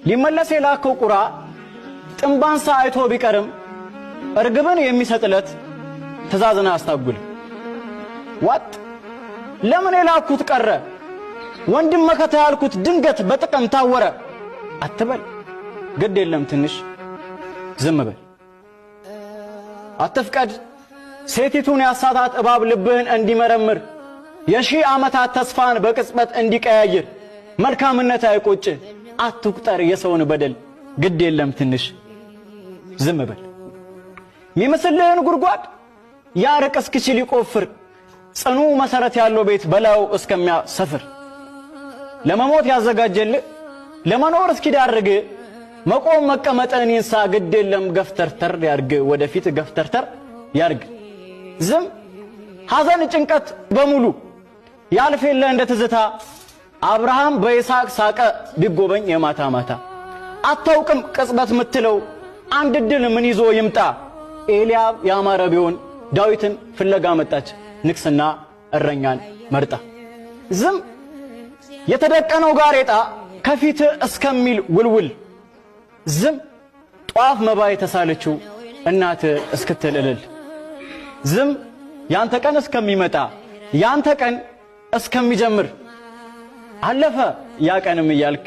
ሊመለስ የላከው ቁራ ጥንባንሳ አይቶ ቢቀርም እርግብን የሚሰጥለት ትእዛዝን አስታጉል ዋጥ ለምን የላኩት ቀረ ወንድም መከታ ያልኩት ድንገት በጥቅም ታወረ አትበል ግድ የለም ትንሽ ዝም በል አትፍቀድ ሴቲቱን ያሳታት እባብ ልብህን እንዲመረምር የሺህ ዓመታት ተስፋን በቅጽበት እንዲቀያይር መልካምነት አይቆጭ አትቁጠር የሰውን በደል ግድ የለም ትንሽ ዝም በል ሚመስልህን ጉድጓድ ያርቅ እስኪችል ይቆፍር ጽኑ መሰረት ያለው ቤት በላዩ እስከሚያሰፍር ለመሞት ያዘጋጀልህ ለመኖር እስኪዳርግ መቆም መቀመጥን ይንሳ ግድ የለም ገፍተርተር ያርግ ወደፊት ገፍተርተር ያርግ ዝም ሐዘን ጭንቀት በሙሉ ያልፈለ እንደ ትዝታ አብርሃም በይስሐቅ ሳቀ ቢጎበኝ የማታ ማታ አታውቅም ቅጽበት ምትለው አንድ ድል ምን ይዞ ይምጣ ኤልያብ ያማረ ቢሆን ዳዊትን ፍለጋ መጣች ንክስና እረኛን መርጣ ዝም የተደቀነው ጋሬጣ ከፊት እስከሚል ውልውል ዝም ጧፍ መባይ ተሳለችው እናት እስክትልልል ዝም ያንተ ቀን እስከሚመጣ ያንተ ቀን እስከሚጀምር አለፈ ያ ቀንም እያልክ